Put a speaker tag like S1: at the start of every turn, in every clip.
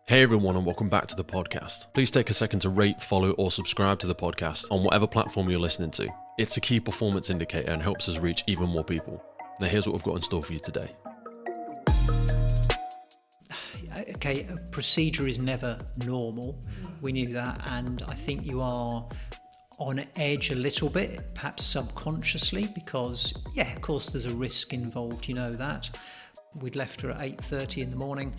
S1: Hey everyone, and welcome back to the podcast. Please take a second to rate, follow, or subscribe to the podcast on whatever platform you're listening to. It's a key performance indicator and helps us reach even more people. Now here's what we've got in store for you today.
S2: Okay, a procedure is never normal. We knew that, and I think you are on edge a little bit, perhaps subconsciously, because, yeah, of course there's a risk involved, you know that. We'd left her at 8:30 in the morning.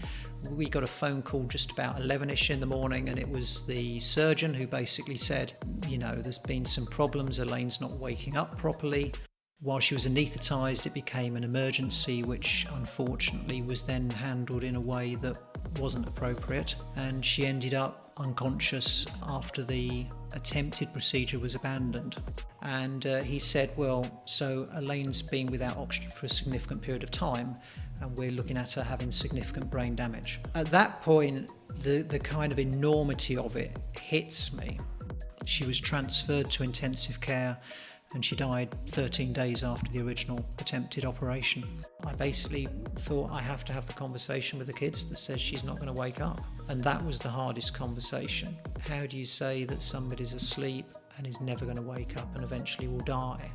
S2: We got a phone call just about 11ish in the morning, and it was the surgeon who basically said, you know, there's been some problems, Elaine's not waking up properly. While she was anaesthetised, it became an emergency, which unfortunately was then handled in a way that wasn't appropriate, and she ended up unconscious after the attempted procedure was abandoned. And he said, well, so Elaine's been without oxygen for a significant period of time, and we're looking at her having significant brain damage. At that point, the kind of enormity of it hits me. She was transferred to intensive care, and she died 13 days after the original attempted operation. I basically thought I have to have the conversation with the kids that says she's not going to wake up. And that was the hardest conversation. How do you say that somebody's asleep and is never going to wake up and eventually will die?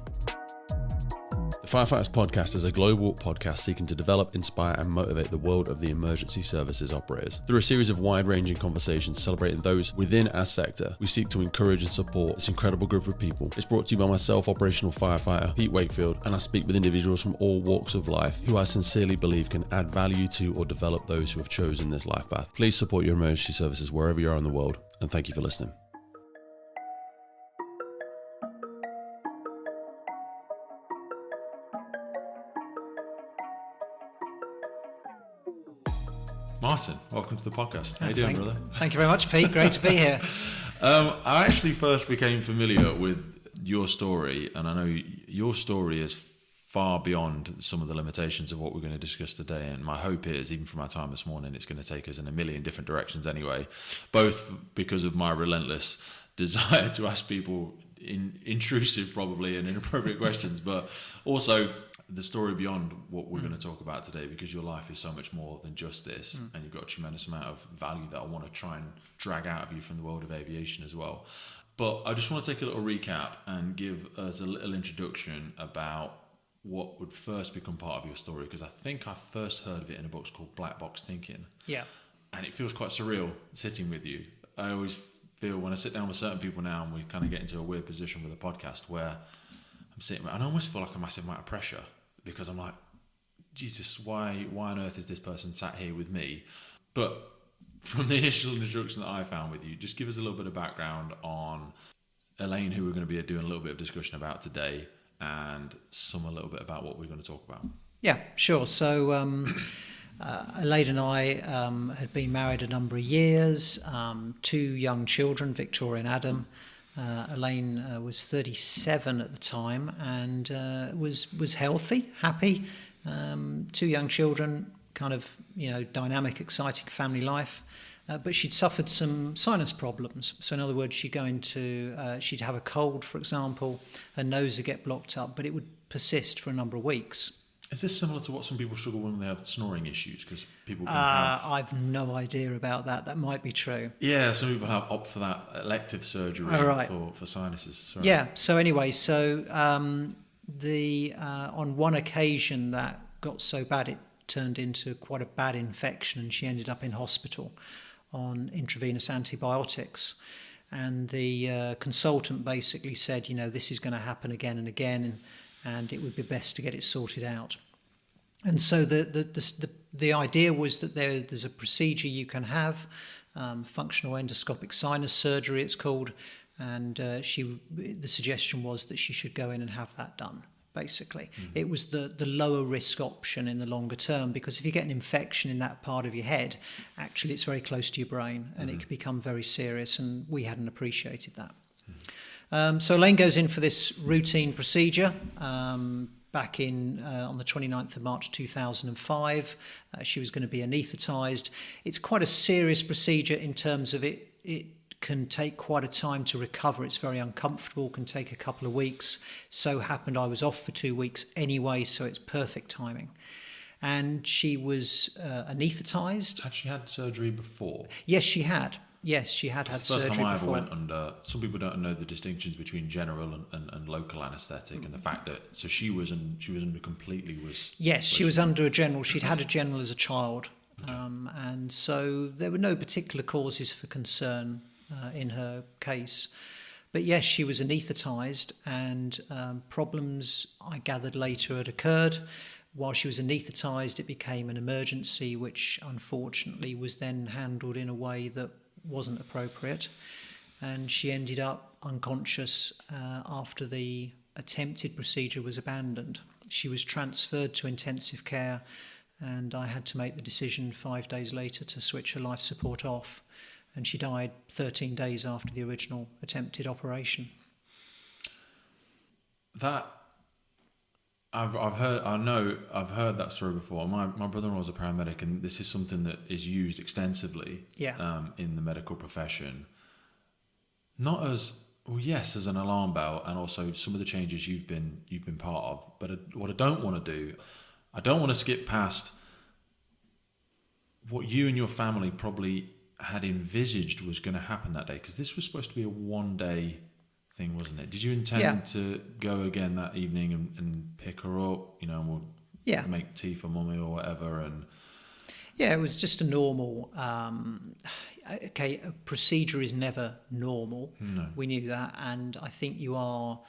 S1: The Firefighters Podcast is a global podcast seeking to develop, inspire, and motivate the world of the emergency services operators. Through a series of wide-ranging conversations celebrating those within our sector, we seek to encourage and support this incredible group of people. It's brought to you by myself, operational firefighter Pete Wakefield, and I speak with individuals from all walks of life who I sincerely believe can add value to or develop those who have chosen this life path. Please support your emergency services wherever you are in the world, and thank you for listening. Martin, welcome to the podcast. How you doing, brother?
S2: Thank you very much, Pete. Great to be here.
S1: I actually first became familiar with your story, and I know your story is far beyond some of the limitations of what we're going to discuss today. And my hope is, even from our time this morning, it's going to take us in a million different directions anyway, both because of my relentless desire to ask people intrusive, probably, and inappropriate questions, but also the story beyond what we're going to talk about today, because your life is so much more than just this, and you've got a tremendous amount of value that I want to try and drag out of you from the world of aviation as well. But I just want to take a little recap and give us a little introduction about what would first become part of your story, because I think I first heard of it in a book called Black Box Thinking. Yeah. And it feels quite surreal sitting with you. I always feel when I sit down with certain people now, and we kind of get into a weird position with a podcast where I'm sitting, and I almost feel like a massive amount of pressure, because I'm like, Jesus, why on earth is this person sat here with me? But from the initial introduction that I found with you, just give us a little bit of background on Elaine, who we're going to be doing a little bit of discussion about today, and a little bit about what we're going to talk about.
S2: Yeah, sure. So Elaine and I had been married a number of years, 2 young children, Victoria and Adam. Elaine was 37 at the time and was healthy, happy. 2 young children, kind of, you know, dynamic, exciting family life. But she'd suffered some sinus problems. So in other words, she'd have a cold, for example, her nose would get blocked up, but it would persist for a number of weeks.
S1: Is this similar to what some people struggle when they have snoring issues? Because people can have...
S2: I've no idea about that. That might be true.
S1: Yeah, some people opt for that elective surgery for sinuses. Sorry.
S2: Yeah, so anyway, on one occasion that got so bad it turned into quite a bad infection, and she ended up in hospital on intravenous antibiotics. And the consultant basically said, you know, this is going to happen again and again, and it would be best to get it sorted out. And so the idea was that there's a procedure you can have, functional endoscopic sinus surgery it's called, and the suggestion was that she should go in and have that done, basically. Mm-hmm. It was the lower risk option in the longer term, because if you get an infection in that part of your head, actually it's very close to your brain, and it can become very serious, and we hadn't appreciated that. Mm-hmm. So Elaine goes in for this routine procedure back on the 29th of March 2005. She was going to be anaesthetised. It's quite a serious procedure in terms of it can take quite a time to recover. It's very uncomfortable, can take a couple of weeks. So happened I was off for 2 weeks anyway, so it's perfect timing. and she was anaesthetised.
S1: Had she had surgery before?
S2: Yes, she had. Yes, she had had surgery before.
S1: First time I ever went under. Some people don't know the distinctions between general and local anaesthetic, and the fact that she was under completely was.
S2: Yes, she was under a general. She'd had a general as a child, and so there were no particular causes for concern in her case. But yes, she was anaesthetised, and problems I gathered later had occurred. While she was anaesthetised, it became an emergency, which unfortunately was then handled in a way that wasn't appropriate, and she ended up unconscious after the attempted procedure was abandoned. She was transferred to intensive care, and I had to make the decision 5 days later to switch her life support off, and she died 13 days after the original attempted operation.
S1: That I've heard that story before. My brother-in-law was a paramedic, and this is something that is used extensively in the medical profession. Not as yes, as an alarm bell, and also some of the changes you've been part of. But what I don't want to do, I don't want to skip past what you and your family probably had envisaged was going to happen that day, because this was supposed to be a one-day thing, wasn't it? Did you intend to go again that evening and pick her up, and we'll make tea for mummy or whatever? And
S2: it was just a normal a procedure is never normal.
S1: No.
S2: We knew that, and I think you are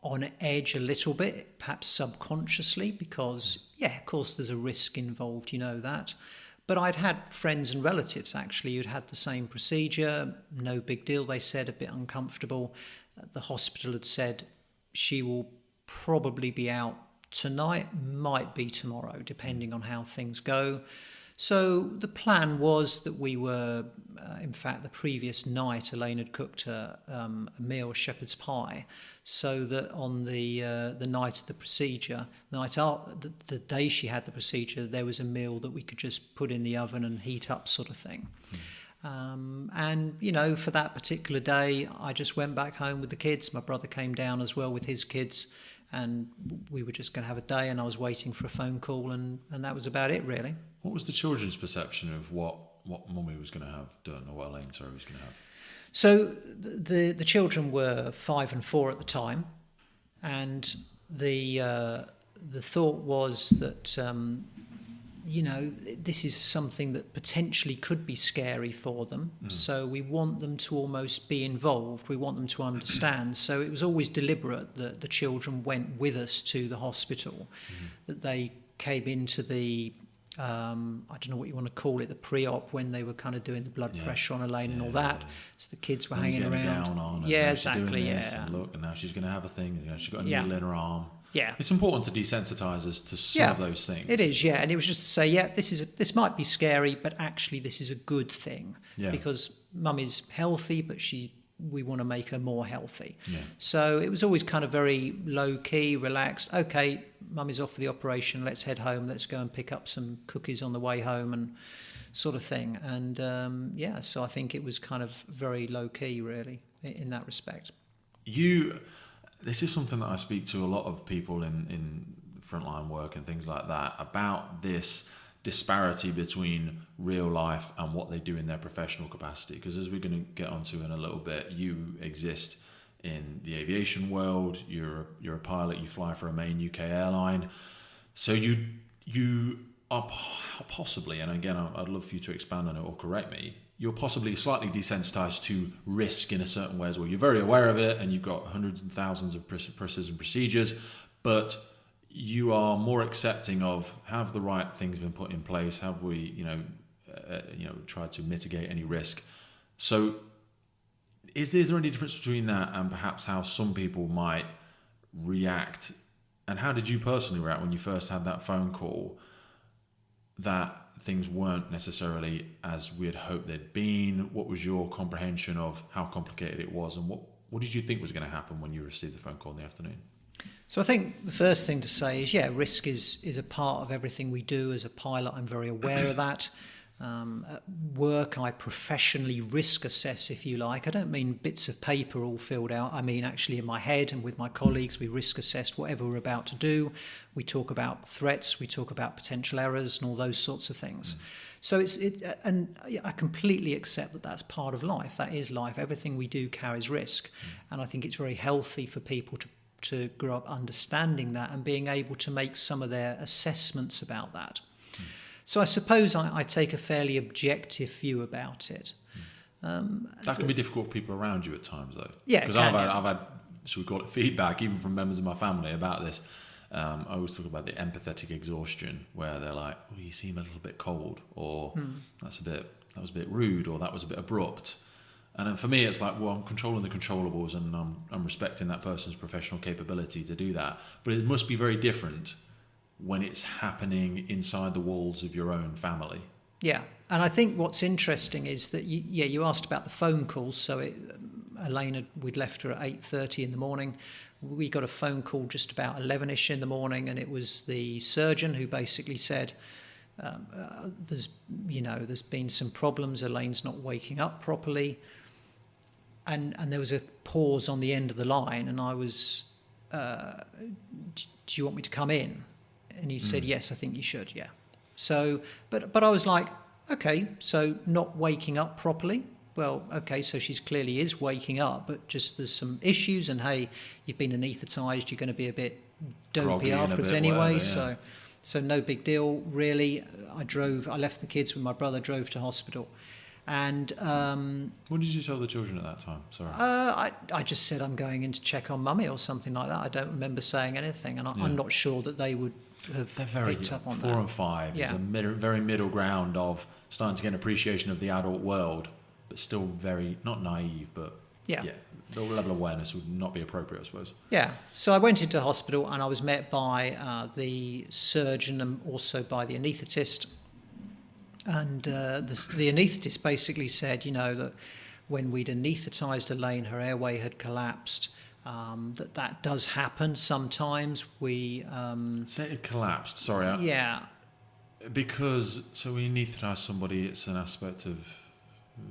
S2: on edge a little bit, perhaps subconsciously, because of course there's a risk involved, that. But I'd had friends and relatives actually who'd had the same procedure, no big deal, they said, a bit uncomfortable. The hospital had said she will probably be out tonight, might be tomorrow, depending on how things go. So the plan was that we were, in fact, the previous night, Elaine had cooked a meal, a shepherd's pie, so that on the night of the procedure, the day she had the procedure, there was a meal that we could just put in the oven and heat up, sort of thing. And for that particular day, I just went back home with the kids. My brother came down as well with his kids, and we were just going to have a day, and I was waiting for a phone call, and that was about it, really.
S1: What was the children's perception of what mummy was going to have done, or what Elaine was going to have?
S2: So the children were 5 and 4 at the time, and the thought was that this is something that potentially could be scary for them. So we want them to almost be involved. We want them to understand. So it was always deliberate that the children went with us to the hospital, that they came into the, I don't know what you want to call it, the pre-op, when they were kind of doing the blood pressure on Elaine and all that. So the kids were hanging around.
S1: Down on,
S2: exactly.
S1: And look, and now she's going to have a thing. She's got a needle in her arm.
S2: Yeah,
S1: it's important to desensitise us to some of those things.
S2: It is, and it was just to say, this might be scary, but actually this is a good thing, because mum is healthy, but we want to make her more healthy. Yeah. So it was always kind of very low key, relaxed. Okay, mum is off for the operation. Let's head home. Let's go and pick up some cookies on the way home, and sort of thing. And so I think it was kind of very low key, really, in that respect.
S1: This is something that I speak to a lot of people in frontline work and things like that about, this disparity between real life and what they do in their professional capacity. Because as we're going to get onto in a little bit, you exist in the aviation world. You're a pilot. You fly for a main UK airline. So you are possibly, and again, I'd love for you to expand on it or correct me, you're possibly slightly desensitized to risk in a certain way as well. You're very aware of it, and you've got hundreds and thousands of precision procedures, but you are more accepting of, have the right things been put in place? Have we, tried to mitigate any risk? So is there any difference between that and perhaps how some people might react? And how did you personally react when you first had that phone call that things weren't necessarily as we had hoped they'd been? What was your comprehension of how complicated it was, and what did you think was going to happen when you received the phone call in the afternoon?
S2: So I think the first thing to say is, risk is a part of everything we do as a pilot. I'm very aware of that. At work, I professionally risk assess, if you like. I don't mean bits of paper all filled out. I mean actually in my head and with my colleagues, we risk assess whatever we're about to do. We talk about threats, we talk about potential errors and all those sorts of things. So and I completely accept that that's part of life. That is life. Everything we do carries risk. And I think it's very healthy for people to grow up understanding that and being able to make some of their assessments about that. So I suppose I take a fairly objective view about it.
S1: That can be difficult for people around you at times, though.
S2: Yeah,
S1: because I've had, so we call it feedback, even from members of my family about this. I always talk about the empathetic exhaustion, where they're like, "Oh, you seem a little bit cold," or that was a bit rude, or that was a bit abrupt. And then for me, it's like, well, I'm controlling the controllables, and I'm respecting that person's professional capability to do that. But it must be very different when it's happening inside the walls of your own family.
S2: Yeah, and I think what's interesting is that you asked about the phone calls. So Elaine, we'd left her at 8:30 in the morning. We got a phone call just about 11ish in the morning, and it was the surgeon who basically said, there's been some problems. Elaine's not waking up properly, and there was a pause on the end of the line, and I was, do you want me to come in? And he said, yes, I think you should, yeah. So, but I was like, okay, so not waking up properly. Well, okay, so she clearly is waking up, but just there's some issues, and hey, you've been anaesthetised, you're going to be a bit dopey afterwards anyway, whatever, so no big deal, really. I left the kids with my brother, drove to hospital. And
S1: what did you tell the children at that time? Sorry.
S2: I just said I'm going in to check on mummy or something like that. I don't remember saying anything, and I'm not sure that they would have picked up on that. 4
S1: and 5 is a very middle ground of starting to get an appreciation of the adult world, but still very, not naive, but the level of awareness would not be appropriate, I suppose. Yeah.
S2: So I went into hospital, and I was met by the surgeon and also by the anaesthetist. And the anaesthetist basically said, that when we'd anaesthetised Elaine, her airway had collapsed. That does happen sometimes. We
S1: say it collapsed. Sorry. Because so we anaesthetise somebody, it's an aspect of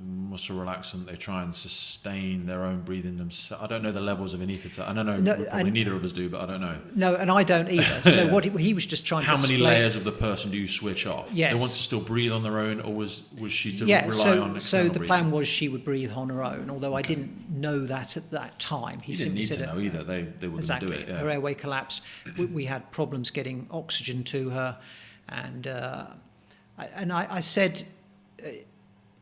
S1: muscle relaxant. They try and sustain their own breathing themselves. I don't know the levels of anaesthesia. I don't know. Probably neither of us do, but I don't know.
S2: No, and I don't either. So what he was just trying to explain.
S1: How many layers of the person do you switch off?
S2: Yes.
S1: They want to still breathe on their own, or was she to rely on external breathing? So
S2: the plan was she would breathe on her own, although I didn't know that at that time.
S1: He didn't need to know either. They wouldn't
S2: exactly.
S1: do it. Yeah.
S2: Her airway collapsed. We had problems getting oxygen to her, and I said.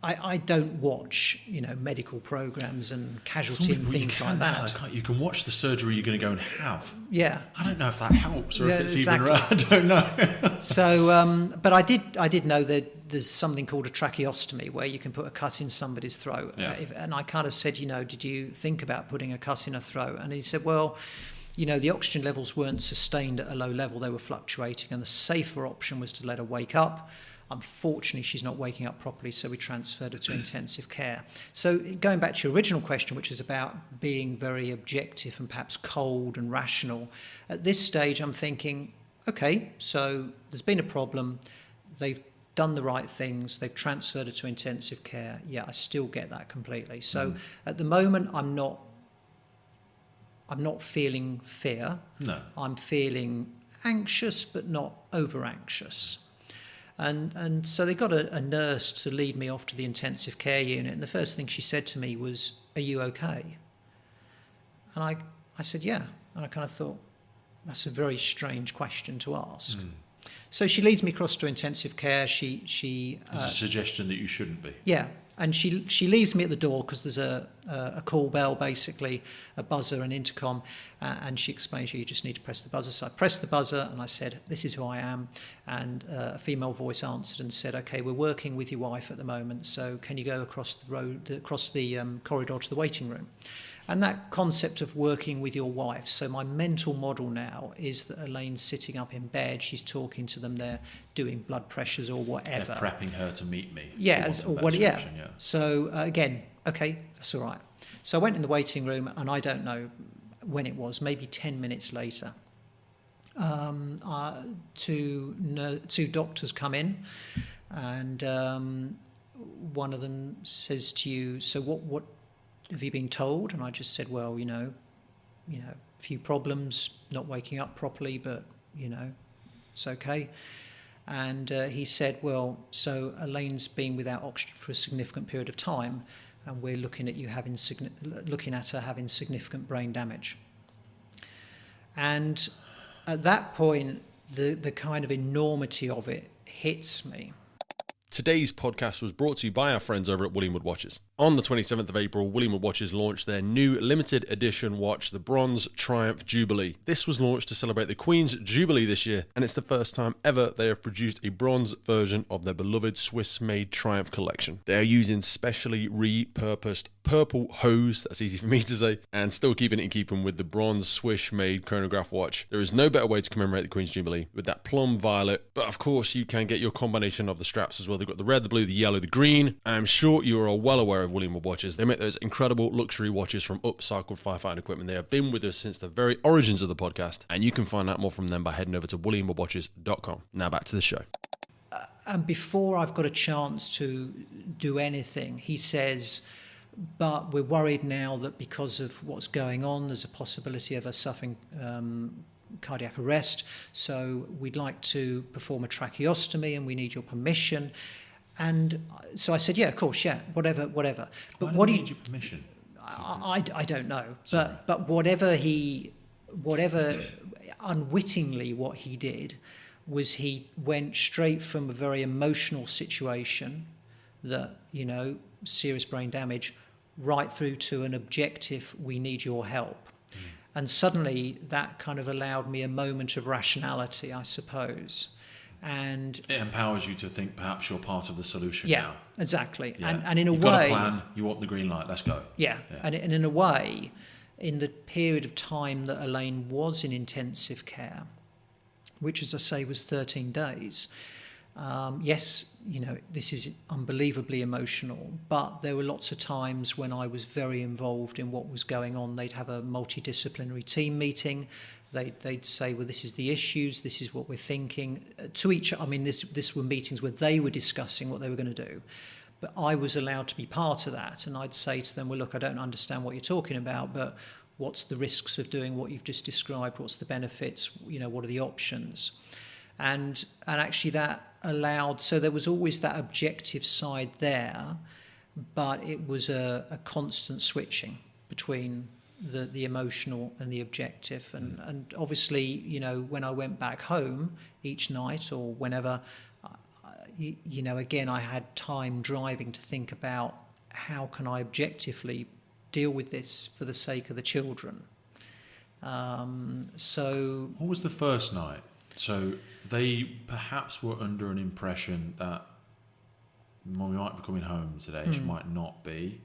S2: I don't watch, medical programs and casualty and things like that.
S1: You can watch the surgery you're going to go and have.
S2: Yeah.
S1: I don't know if that helps or if it's even right. I don't know.
S2: So, but I did know that there's something called a tracheostomy where you can put a cut in somebody's throat.
S1: Yeah.
S2: And I kind of said, did you think about putting a cut in her throat? And he said, well, the oxygen levels weren't sustained at a low level. They were fluctuating. And the safer option was to let her wake up. Unfortunately, she's not waking up properly, so we transferred her to intensive care. So going back to your original question, which is about being very objective and perhaps cold and rational, at this stage I'm thinking, okay, so there's been a problem. They've done the right things. They've transferred her to intensive care. Yeah, I still get that completely. So at the moment, I'm not feeling fear.
S1: No.
S2: I'm feeling anxious, but not over anxious. And so they got a nurse to lead me off to the intensive care unit. And the first thing she said to me was, "Are you okay?" And I said, "Yeah." And I kind of thought, that's a very strange question to ask. So she leads me across to intensive care. There's
S1: a suggestion that you shouldn't be.
S2: Yeah. And she leaves me at the door because there's a call bell, basically, a buzzer, an intercom, and she explains you just need to press the buzzer. So I pressed the buzzer and I said, "This is who I am." And a female voice answered and said, "Okay, we're working with your wife at the moment, so can you go across the corridor to the waiting room?" And that concept of working with your wife, so my mental model now is that Elaine's sitting up in bed, she's talking to them, they're doing blood pressures or whatever.
S1: They're prepping her to meet me.
S2: Yeah. So again, okay, that's all right. So I went in the waiting room, and I don't know when it was, maybe 10 minutes later. Two doctors come in. And one of them says to you, so what have you been told? And I just said, well, a few problems, not waking up properly, but, it's okay. And he said, well, so Elaine's been without oxygen for a significant period of time, and we're looking at her having significant brain damage. And at that point, the kind of enormity of it hits me.
S3: Today's podcast was brought to you by our friends over at Willingwood Watches. On the 27th of April, Willingwood Watches launched their new limited edition watch, the Bronze Triumph Jubilee. This was launched to celebrate the Queen's Jubilee this year, and it's the first time ever they have produced a bronze version of their beloved Swiss-made Triumph collection. They are using specially repurposed purple hose, that's easy for me to say, and still keeping it in keeping with the bronze Swiss-made chronograph watch. There is no better way to commemorate the Queen's Jubilee with that plum violet, but of course you can get your combination of the straps as well. They've got the red, the blue, the yellow, the green. I'm sure you are all well aware of Willingwood Watches. They make those incredible luxury watches from upcycled firefighting equipment. They have been with us since the very origins of the podcast, and you can find out more from them by heading over to willingwoodwatches.com. Now back to the show.
S2: And before I've got a chance to do anything, he says, but we're worried now that because of what's going on, there's a possibility of her suffering cardiac arrest. So we'd like to perform a tracheostomy and we need your permission. And so I said, yeah, of course, yeah, whatever. But
S1: what do you need your permission?
S2: I don't know. But whatever unwittingly what he did was he went straight from a very emotional situation that, serious brain damage, right through to an objective, we need your help. And suddenly that kind of allowed me a moment of rationality, I suppose. And
S1: it empowers you to think perhaps you're part of the solution
S2: now.
S1: Yeah,
S2: exactly.
S1: Yeah.
S2: And in a
S1: You've
S2: way...
S1: got a plan, you want the green light, let's go.
S2: Yeah. And in a way, in the period of time that Elaine was in intensive care, which, as I say, was 13 days, yes, this is unbelievably emotional, but there were lots of times when I was very involved in what was going on. They'd have a multidisciplinary team meeting. They'd say, well, this is the issues, this is what we're thinking. To each, this were meetings where they were discussing what they were going to do. But I was allowed to be part of that, and I'd say to them, well, look, I don't understand what you're talking about, but what's the risks of doing what you've just described? What's the benefits? What are the options? And actually that allowed, so there was always that objective side there, but it was a constant switching between the emotional and the objective. And obviously, when I went back home each night or whenever, again, I had time driving to think about how can I objectively deal with this for the sake of the children. So
S1: what was the first night? So they perhaps were under an impression that Mummy might be coming home today. She might not be.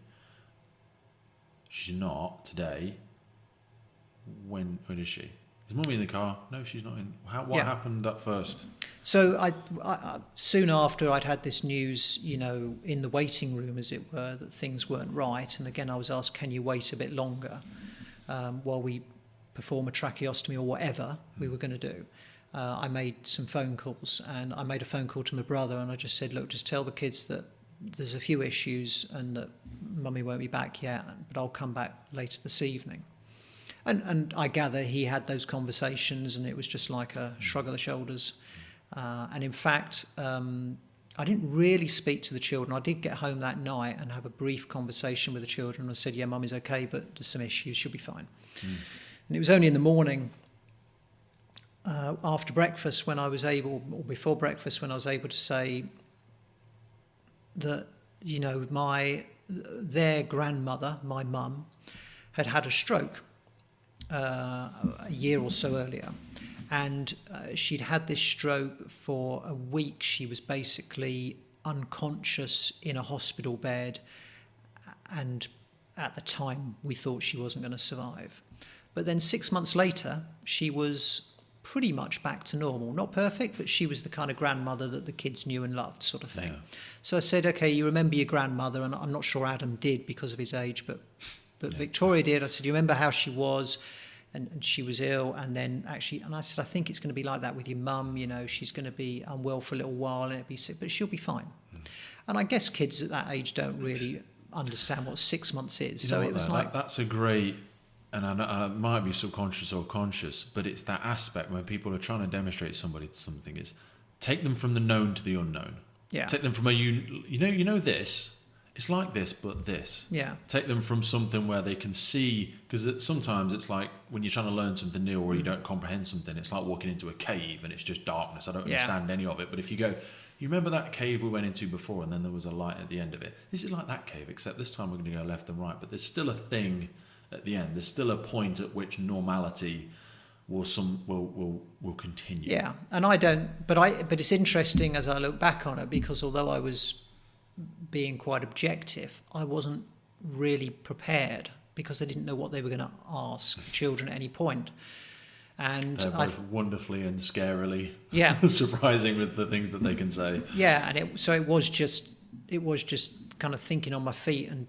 S1: She's not today. When is she? Is Mummy in the car? No, she's not in. What happened at first?
S2: So I soon after I'd had this news, in the waiting room, as it were, that things weren't right. And again, I was asked, can you wait a bit longer while we perform a tracheostomy or whatever we were going to do? I made some phone calls, and I made a phone call to my brother, and I just said, look, just tell the kids that there's a few issues and that Mummy won't be back yet, but I'll come back later this evening. And I gather he had those conversations, and it was just like a shrug of the shoulders. And in fact, I didn't really speak to the children. I did get home that night and have a brief conversation with the children. I said, yeah, Mummy's okay, but there's some issues, she'll be fine. And it was only in the morning, after breakfast, when I was able, or before breakfast, when I was able to say that, their grandmother, my mum, had a stroke a year or so earlier. And she'd had this stroke for a week. She was basically unconscious in a hospital bed. And at the time, we thought she wasn't going to survive. But then 6 months later, she was pretty much back to normal. Not perfect, but she was the kind of grandmother that the kids knew and loved, sort of thing. Yeah. So I said, okay, you remember your grandmother? And I'm not sure Adam did because of his age, but Victoria did. I said, you remember how she was? and she was ill, and then actually, and I said, I think it's going to be like that with your mum, she's going to be unwell for a little while and it'll be sick, but she'll be fine. And I guess kids at that age don't really understand what 6 months is. So it was like...
S1: That's a great... And I might be subconscious or conscious, but it's that aspect when people are trying to demonstrate somebody something is take them from the known to the unknown.
S2: Yeah.
S1: Take them from you know this. It's like this, but this.
S2: Yeah.
S1: Take them from something where they can see, because sometimes it's like when you're trying to learn something new or you don't comprehend something, it's like walking into a cave and it's just darkness. I don't understand any of it. But if you go, you remember that cave we went into before and then there was a light at the end of it? This is like that cave, except this time we're going to go left and right. But there's still a thing at the end. There's still a point at which normality will continue.
S2: Yeah, and I don't, but it's interesting as I look back on it, because although I was being quite objective, I wasn't really prepared, because I didn't know what they were going to ask children at any point. And
S1: they're both wonderfully and scarily surprising with the things that they can say.
S2: Yeah, and it was just kind of thinking on my feet and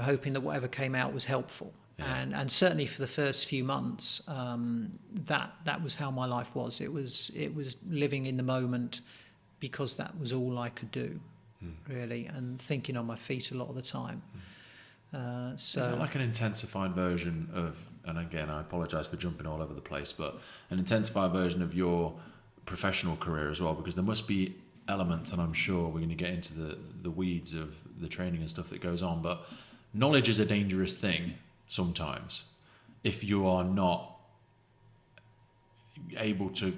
S2: hoping that whatever came out was helpful. Yeah. And certainly for the first few months, that was how my life was. It was living in the moment, because that was all I could do, really, and thinking on my feet a lot of the time. So
S1: is that like an intensified version of, and again, I apologise for jumping all over the place, but an intensified version of your professional career as well? Because there must be elements, and I'm sure we're going to get into the weeds of the training and stuff that goes on, but knowledge is a dangerous thing sometimes if you are not able to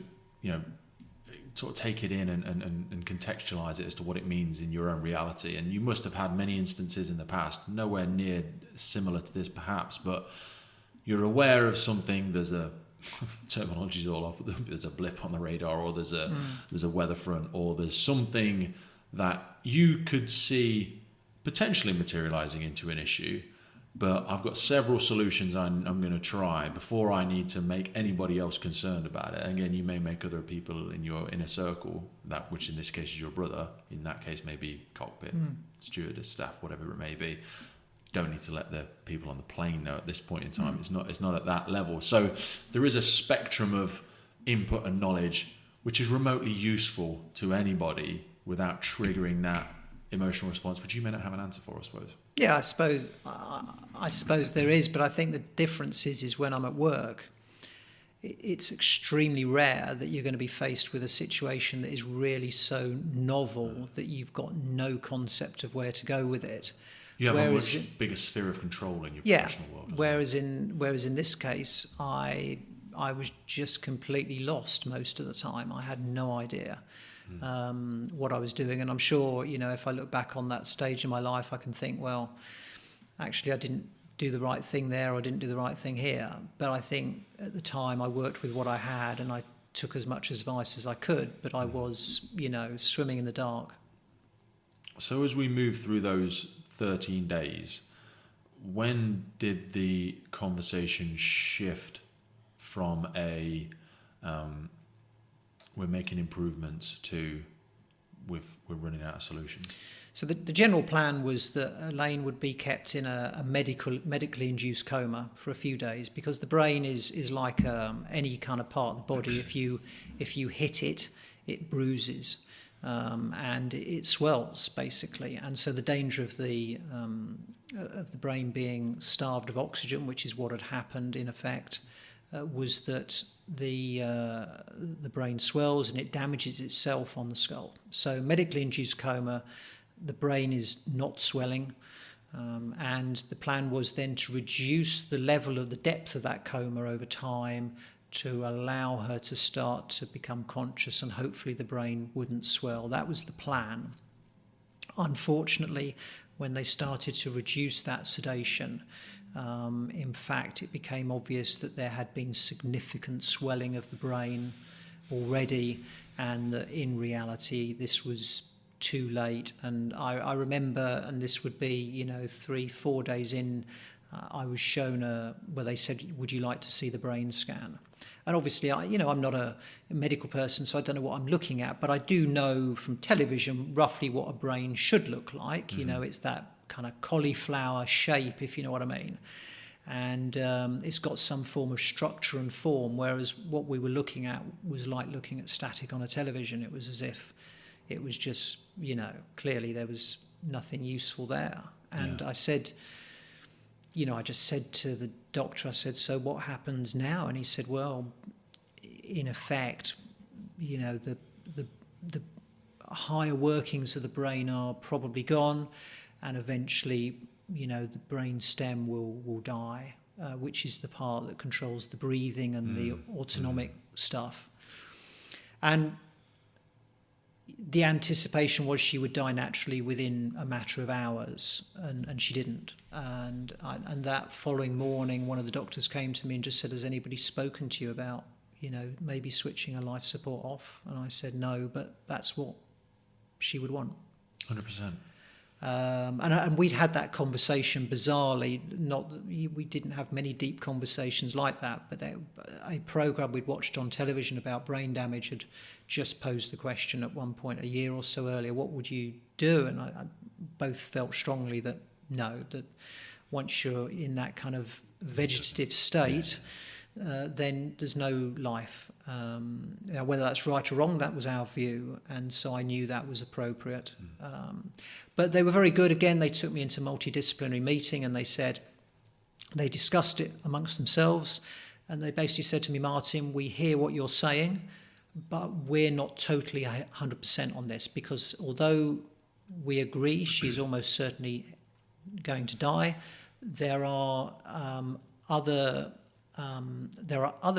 S1: sort of take it in and contextualize it as to what it means in your own reality. And you must have had many instances in the past, nowhere near similar to this perhaps, but you're aware of something, there's a terminology's all off, there's a blip on the radar, or there's a weather front, or there's something that you could see potentially materializing into an issue, but I've got several solutions I'm going to try before I need to make anybody else concerned about it. Again, you may make other people in your inner circle, that which in this case is your brother, in that case maybe cockpit, stewardess, staff, whatever it may be, don't need to let the people on the plane know at this point in time. It's not at that level. So there is a spectrum of input and knowledge which is remotely useful to anybody without triggering that emotional response, which you may not have an answer for, I suppose.
S2: Yeah, I suppose there is, but I think the difference is when I'm at work, it's extremely rare that you're going to be faced with a situation that is really so novel that you've got no concept of where to go with it.
S1: You have a much bigger sphere of control in your professional world.
S2: Whereas in this case, I was just completely lost most of the time. I had no idea what I was doing, and I'm sure if I look back on that stage in my life, I can think, well, actually I didn't do the right thing there, or I didn't do the right thing here. But I think at the time I worked with what I had, and I took as much advice as I could, but I was swimming in the dark.
S1: So as we move through those 13 days, when did the conversation shift from we're making improvements to we're running out of solutions?
S2: So the general plan was that Elaine would be kept in a medically induced coma for a few days, because the brain is like any kind of part of the body. If you hit it, it bruises. And it swells basically, and so the danger of the brain being starved of oxygen, which is what had happened in effect, was that the brain swells and it damages itself on the skull. So medically induced coma, the brain is not swelling, and the plan was then to reduce the level of the depth of that coma over time, to allow her to start to become conscious, and hopefully the brain wouldn't swell. That was the plan. Unfortunately, when they started to reduce that sedation, in fact, it became obvious that there had been significant swelling of the brain already, and that in reality this was too late. And I remember, and this would be 3-4 days in, I was shown where they said, would you like to see the brain scan? And obviously, I'm not a medical person, so I don't know what I'm looking at, but I do know from television roughly what a brain should look like. It's that kind of cauliflower shape, if you know what I mean. And it's got some form of structure and form, whereas what we were looking at was like looking at static on a television. It was as if it was just, clearly there was nothing useful there. And I said, I just said to the doctor, I said, so what happens now? And he said, well, in effect, the higher workings of the brain are probably gone, and eventually the brain stem will die, which is the part that controls the breathing and the autonomic stuff. And the anticipation was she would die naturally within a matter of hours, and she didn't. And that following morning, one of the doctors came to me and just said, has anybody spoken to you about, maybe switching her life support off? And I said, no, but that's what she would want.
S1: 100%.
S2: And we'd had that conversation bizarrely. Not that we didn't have many deep conversations like that, but a program we'd watched on television about brain damage had just posed the question at one point a year or so earlier, what would you do? And I both felt strongly that no, that once you're in that kind of vegetative state, then there's no life. Whether that's right or wrong, that was our view, and so I knew that was appropriate. But they were very good. Again, they took me into a multidisciplinary meeting, and they discussed it amongst themselves, and they basically said to me, Martin, we hear what you're saying, but we're not totally 100% on this, because although we agree she's almost certainly going to die, there are other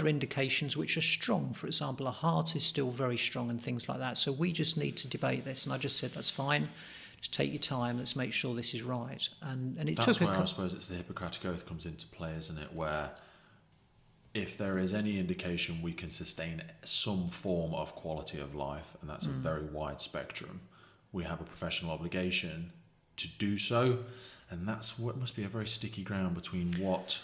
S2: indications which are strong. For example, her heart is still very strong and things like that. So we just need to debate this. And I just said, that's fine. Just take your time. Let's make sure this is right. And it
S1: that's
S2: took
S1: where I suppose it's the Hippocratic Oath comes into play, isn't it? Where if there is any indication we can sustain some form of quality of life, and that's a very wide spectrum, we have a professional obligation to do so. And that's what must be a very sticky ground between what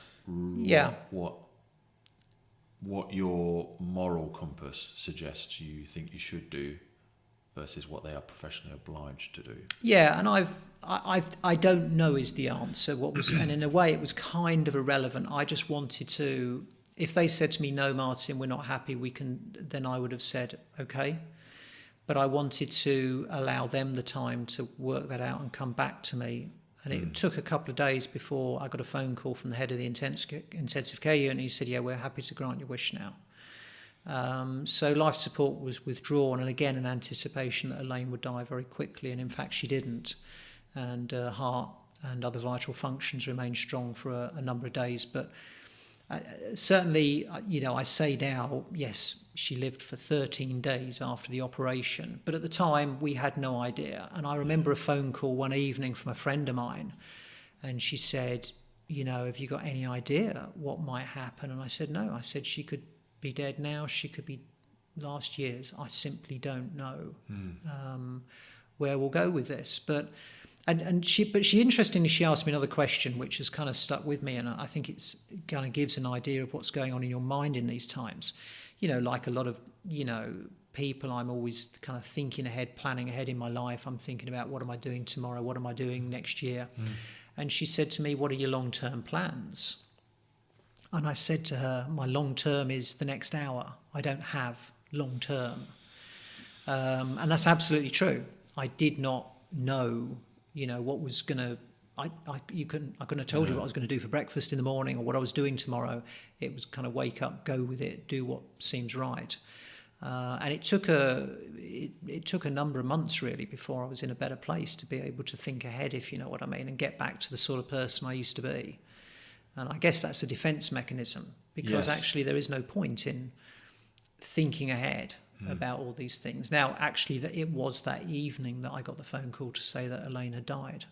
S1: your moral compass suggests you think you should do versus what they are professionally obliged to do.
S2: Yeah, and I don't know is the answer. And in a way it was kind of irrelevant. I just wanted to, if they said to me, no, Martin, we're not happy, then I would have said, okay. But I wanted to allow them the time to work that out and come back to me. And it took a couple of days before I got a phone call from the head of the intensive care unit, and he said, yeah, we're happy to grant your wish now. So life support was withdrawn, and again, in anticipation that Elaine would die very quickly, and in fact she didn't. And heart and other vital functions remained strong for a number of days. But certainly, I say now, yes, she lived for 13 days after the operation. But at the time, we had no idea. And I remember a phone call one evening from a friend of mine. And she said, have you got any idea what might happen? And I said, no. I said, she could be dead now. She could be last year's. I simply don't know where we'll go with this. But she interestingly, she asked me another question, which has kind of stuck with me, and I think it kind of gives an idea of what's going on in your mind in these times. Like a lot of, people, I'm always kind of thinking ahead, planning ahead in my life. I'm thinking about what am I doing tomorrow? What am I doing next year? And she said to me, what are your long-term plans? And I said to her, my long-term is the next hour. I don't have long-term. And that's absolutely true. I did not know what was going to, I couldn't have told you what I was going to do for breakfast in the morning or what I was doing tomorrow. It was kind of wake up, go with it, do what seems right. And it took a number of months really before I was in a better place to be able to think ahead, if you know what I mean, and get back to the sort of person I used to be. And I guess that's a defence mechanism, because actually there is no point in thinking ahead about all these things. Now, actually, it was that evening that I got the phone call to say that Elaine had died.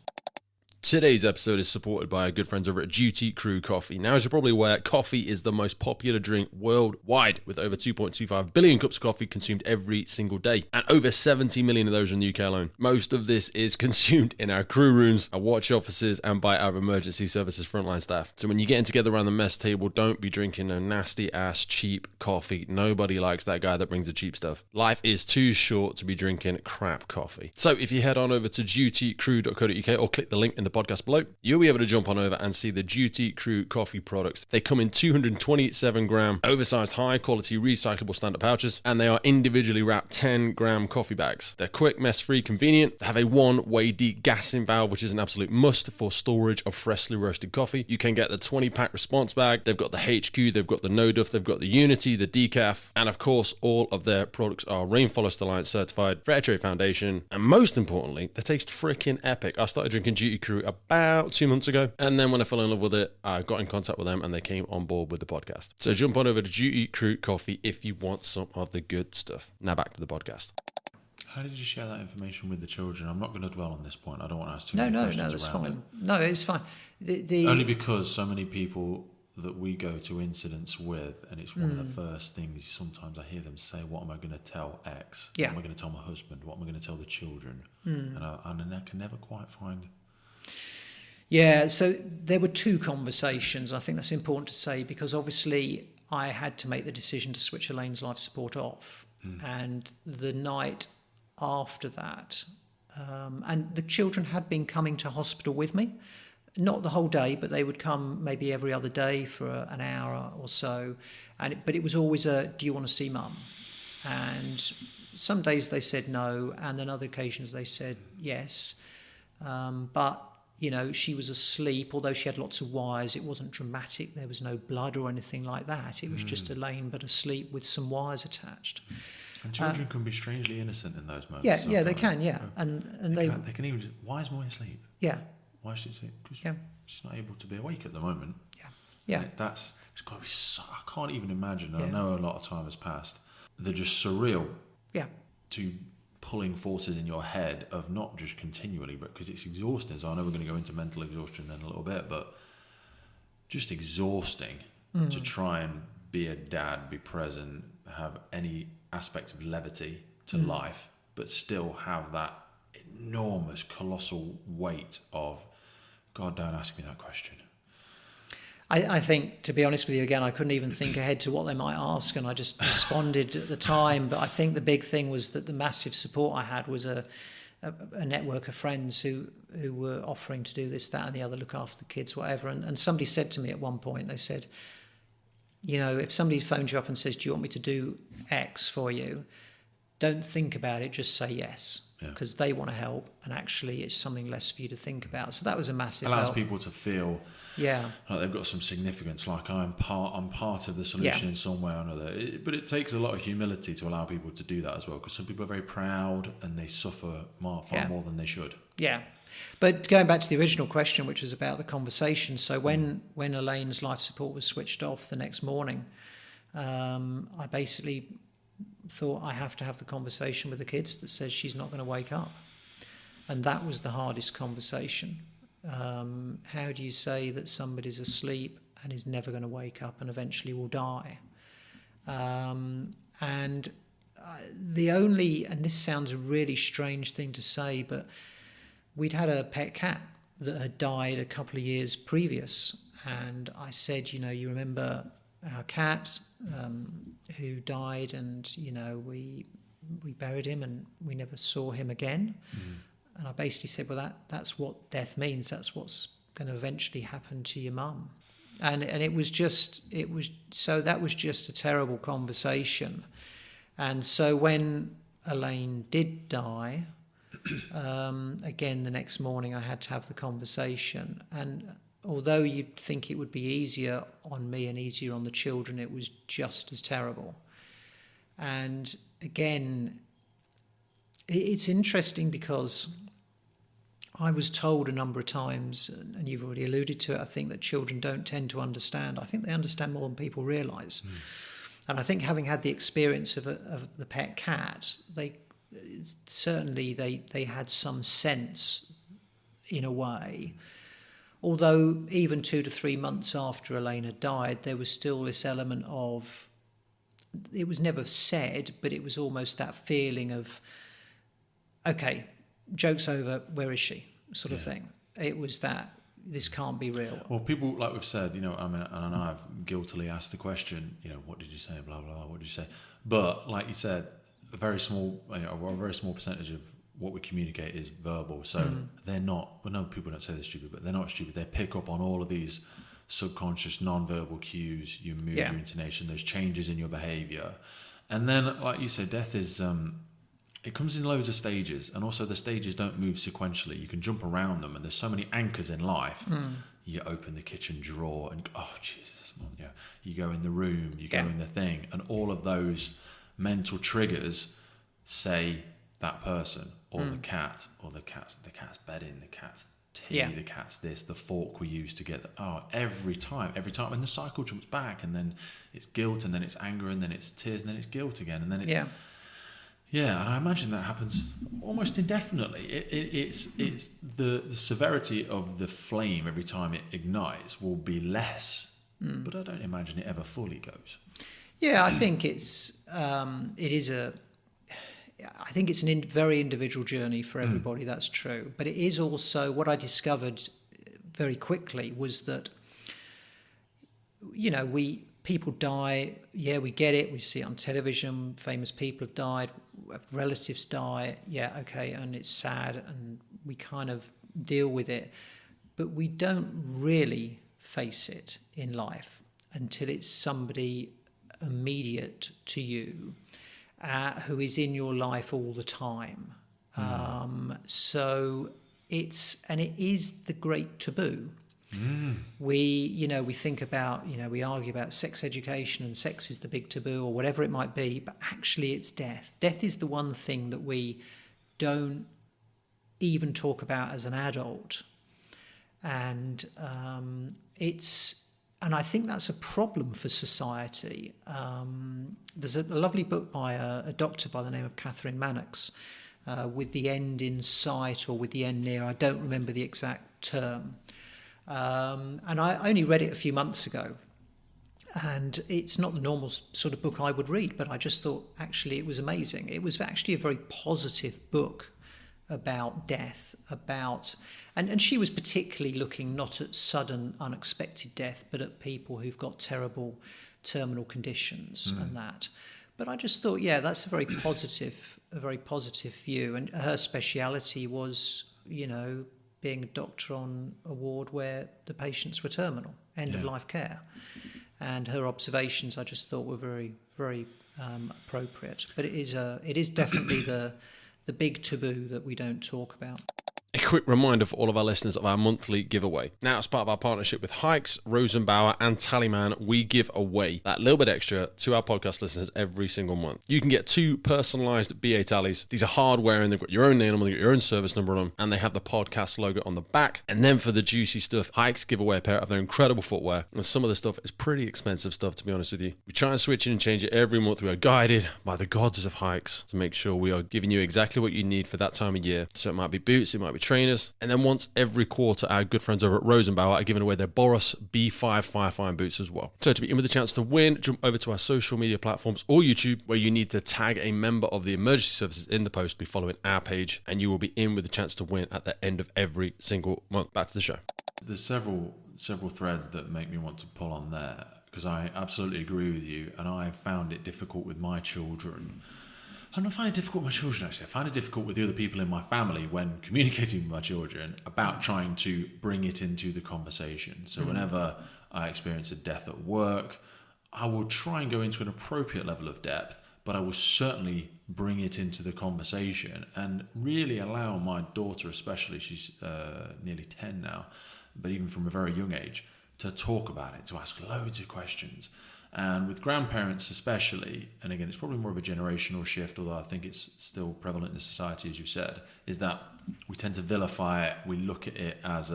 S3: Today's episode is supported by our good friends over at Duty Crew Coffee. Now, as you're probably aware, coffee is the most popular drink worldwide, with over 2.25 billion cups of coffee consumed every single day, and over 70 million of those in the UK alone. Most of this is consumed in our crew rooms, our watch offices, and by our emergency services frontline staff. So when you're getting together around the mess table, don't be drinking no nasty ass cheap coffee. Nobody likes that guy that brings the cheap stuff. Life is too short to be drinking crap coffee. So if you head on over to dutycrew.co.uk or click the link in the podcast below, you'll be able to jump on over and see the Duty Crew coffee products. They come in 227 gram oversized high quality recyclable stand-up pouches, and they are individually wrapped 10 gram coffee bags. They're quick, mess-free, convenient. They have a one-way degassing valve, which is an absolute must for storage of freshly roasted coffee. You can get the 20-pack response bag. They've got the HQ, they've got the No Duff, they've got the Unity, the Decaf, and of course, all of their products are Rainforest Alliance certified, Fair Trade Foundation, and most importantly, they taste freaking epic. I started drinking Duty Crew about 2 months ago, and then when I fell in love with it, I got in contact with them and they came on board with the podcast. So jump on over to Duty Crew Coffee if you want some of the good stuff. Now back to the podcast.
S1: How did you share that information with the children? I'm not going to dwell on this point. I don't want to ask too many questions
S2: No, that's
S1: around
S2: fine.
S1: it.
S2: No, it's fine.
S1: Only because so many people that we go to incidents with, and it's one of the first things sometimes I hear them say, what am I going to tell X?
S2: Yeah.
S1: What am I going to tell my husband? What am I going to tell the children? And I can never quite find...
S2: Yeah, so there were two conversations. I think that's important to say because obviously I had to make the decision to switch Elaine's life support off. And the night after that, and the children had been coming to hospital with me, not the whole day, but they would come maybe every other day for an hour or so. But it was always do you want to see mum? And some days they said no, and then other occasions they said yes. But you know, she was asleep, although she had lots of wires. It wasn't dramatic. There was no blood or anything like that. It was just Elaine, but asleep with some wires attached.
S1: And children can be strangely innocent in those moments.
S2: Yeah, they can, yeah. And
S1: they can even just, why is Moy asleep?
S2: Yeah.
S1: Why is she asleep? Because
S2: Yeah.
S1: she's not able to be awake at the moment.
S2: Yeah.
S1: It's got to be so, I can't even imagine.
S2: Yeah.
S1: I know a lot of time has passed. They're just surreal.
S2: Yeah.
S1: To pulling forces in your head of not just continually, but because it's exhausting. So I know we're going to go into mental exhaustion in a little bit, but just exhausting to try and be a dad, be present, have any aspect of levity to life, but still have that enormous, colossal weight of, God, don't ask me that question.
S2: I think, to be honest with you, again, I couldn't even think ahead to what they might ask, and I just responded at the time. But I think the big thing was that the massive support I had was a network of friends who were offering to do this, that, and the other, look after the kids, whatever. And somebody said to me at one point, they said, you know, if somebody phones you up and says, do you want me to do X for you? Don't think about it, just say yes. Because they want to help, and actually it's something less for you to think about. So that was a massive
S1: Allows
S2: help.
S1: people to feel like they've got some significance, like I'm part of the solution in some way or another. But it takes a lot of humility to allow people to do that as well, because some people are very proud and they suffer far more than they should.
S2: Yeah. But going back to the original question, which was about the conversation, so when Elaine's life support was switched off the next morning, I basically thought I have to have the conversation with the kids that says she's not going to wake up. And that was the hardest conversation. How do you say that somebody's asleep and is never going to wake up and eventually will die? And this sounds a really strange thing to say, but we'd had a pet cat that had died a couple of years previous. And I said, you know, you remember our cat who died, and you know we buried him and we never saw him again. And I basically said, well, that's what death means. That's what's going to eventually happen to your mum. And that was just a terrible conversation. And so when Elaine did die, again the next morning I had to have the conversation. And although you'd think it would be easier on me and easier on the children, it was just as terrible. And again, it's interesting because I was told a number of times, and you've already alluded to it, I think that children don't tend to understand. I think they understand more than people realise. And I think having had the experience of the pet cat, they had some sense in a way. Although even 2 to 3 months after Elaine had died, there was still this element of, it was never said, but it was almost that feeling of, okay, joke's over, where is she, sort of thing. It was that, this can't be real.
S1: Well, people, like we've said, you know, I mean, and I know I've guiltily asked the question, you know, what did you say, blah, blah, what did you say? But like you said, a very small percentage of what we communicate is verbal. So they're not, well, no, people don't say they're stupid, but they're not stupid. They pick up on all of these subconscious non-verbal cues, your mood, your intonation, those changes in your behavior. And then, like you said, death is, it comes in loads of stages, and also the stages don't move sequentially. You can jump around them, and there's so many anchors in life. You open the kitchen drawer and, oh, Jesus, Mom, yeah. You go in the room, you go in the thing, and all of those mental triggers say that person, or the cat, or the cat's bedding, the cat's tea, the cat's this, the fork we use to get every time, and the cycle jumps back, and then it's guilt, and then it's anger, and then it's tears, and then it's guilt again, and then it's and I imagine that happens almost indefinitely. It's the severity of the flame every time it ignites will be less, but I don't imagine it ever fully goes.
S2: Yeah, I think I think it's a very individual journey for everybody, that's true. But it is also, what I discovered very quickly was that, people die, we get it, we see it on television, famous people have died, relatives die, and it's sad, and we kind of deal with it. But we don't really face it in life until it's somebody immediate to you, who is in your life all the time. So it is the great taboo. We think about, we argue about sex education, and sex is the big taboo, or whatever it might be, but actually it's death. Death is the one thing that we don't even talk about as an adult. And and I think that's a problem for society. There's a lovely book by a doctor by the name of Catherine Mannix, With the End in Sight, or With the End Near. I don't remember the exact term. And I only read it a few months ago. And it's not the normal sort of book I would read, but I just thought actually it was amazing. It was actually a very positive book about death, and she was particularly looking not at sudden, unexpected death, but at people who've got terrible terminal conditions and that. But I just thought, that's a very positive view. And her speciality was, being a doctor on a ward where the patients were terminal, end of life care, and her observations I just thought were very, very appropriate. But it is definitely the big taboo that we don't talk about.
S3: A quick reminder for all of our listeners of our monthly giveaway. Now, as part of our partnership with Hikes, Rosenbauer and Tallyman, we give away that little bit extra to our podcast listeners every single month. You can get 2 personalized BA tallies. These are hardware, and they've got your own name on them, they've got your own service number on them, and they have the podcast logo on the back. And then for the juicy stuff, Hikes give away a pair of their incredible footwear. And some of the stuff is pretty expensive stuff, to be honest with you. We try and switch in and change it every month. We are guided by the gods of Hikes to make sure we are giving you exactly what you need for that time of year. So it might be boots, it might be trainers, and then once every quarter our good friends over at Rosenbauer are giving away their Boris B5 Firefighting boots as well. So to be in with a chance to win, jump over to our social media platforms or YouTube, where you need to tag a member of the emergency services in the post, be following our page, and you will be in with a chance to win at the end of every single month. Back to the show.
S1: There's several threads that make me want to pull on there, because I absolutely agree with you, and I found it difficult with my children. I don't find it difficult with my children, actually. I find it difficult with the other people in my family when communicating with my children about trying to bring it into the conversation. So whenever I experience a death at work, I will try and go into an appropriate level of depth, but I will certainly bring it into the conversation and really allow my daughter, especially, she's nearly 10 now, but even from a very young age, to talk about it, to ask loads of questions. And with grandparents especially, and again, it's probably more of a generational shift, although I think it's still prevalent in the society, as you said, is that we tend to vilify it. We look at it as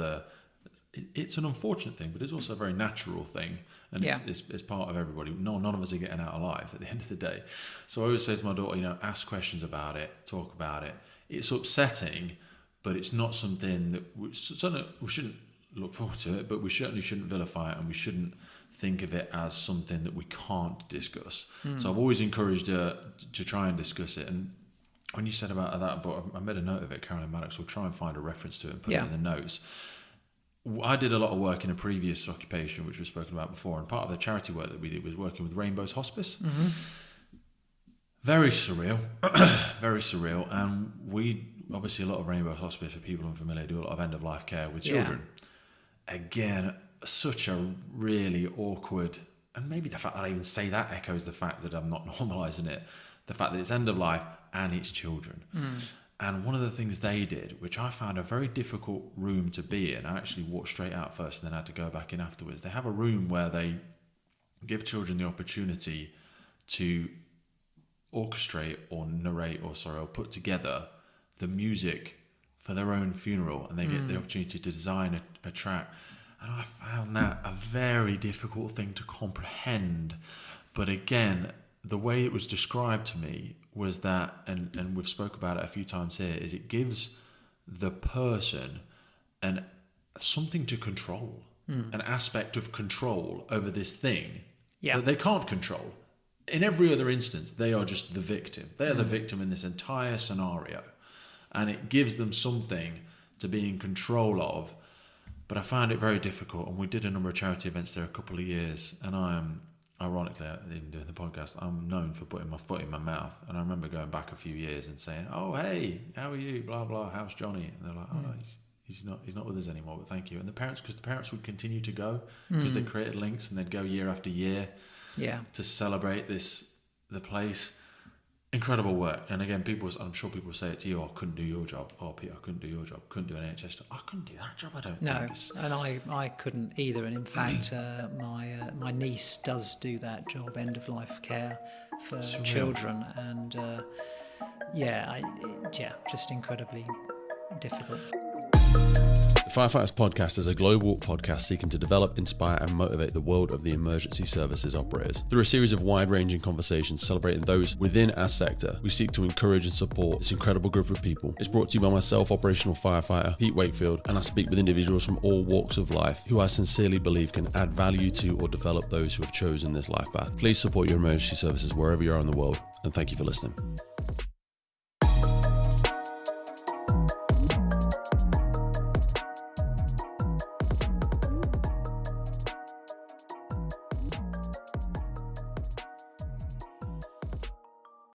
S1: it's an unfortunate thing, but it's also a very natural thing. And it's part of everybody. None of us are getting out alive at the end of the day. So I always say to my daughter, ask questions about it, talk about it. It's upsetting, but it's not something that we shouldn't look forward to it, but we certainly shouldn't vilify it, and we shouldn't think of it as something that we can't discuss. So I've always encouraged her to try and discuss it. And when you said about that book, I made a note of it. Caroline Maddox will try and find a reference to it and put it in the notes. I did a lot of work in a previous occupation, which was spoken about before, and part of the charity work that we did was working with Rainbow's Hospice. Very surreal, very surreal. And we obviously a lot of Rainbow Hospice, for people unfamiliar, do a lot of end-of-life care with children. Again, such a really awkward, and maybe the fact that I even say that echoes the fact that I'm not normalising it, the fact that it's end-of-life and it's children. And one of the things they did, which I found a very difficult room to be in, I actually walked straight out first and then had to go back in afterwards. They have a room where they give children the opportunity to orchestrate or narrate or put together the music for their own funeral, and they get the opportunity to design a track. And I found that a very difficult thing to comprehend. But again, the way it was described to me was that, and we've spoke about it a few times here, is it gives the person something to control, an aspect of control over this thing that they can't control. In every other instance, they are just the victim. They are the victim in this entire scenario. And it gives them something to be in control of. But I found it very difficult. And we did a number of charity events there a couple of years. And I am, ironically, even doing the podcast, I'm known for putting my foot in my mouth. And I remember going back a few years and saying, "Oh, hey, how are you? Blah, blah, how's Johnny?" And they're like, "Oh, he's not with us anymore, but thank you." And the parents would continue to go because they created links, and they'd go year after year to celebrate the place. Incredible work. And again, I'm sure people say it to you, "Oh, I couldn't do your job." "Oh, Peter, I couldn't do your job. Couldn't do an NHS job." "I couldn't do that job, I don't think."
S2: No, and I couldn't either. And in fact, my niece does do that job, end-of-life care for children. And just incredibly difficult.
S3: The Firefighters Podcast is a global podcast seeking to develop, inspire, and motivate the world of the emergency services operators. Through a series of wide-ranging conversations celebrating those within our sector, we seek to encourage and support this incredible group of people. It's brought to you by myself, operational firefighter Pete Wakefield, and I speak with individuals from all walks of life who I sincerely believe can add value to or develop those who have chosen this life path. Please support your emergency services wherever you are in the world, and thank you for listening.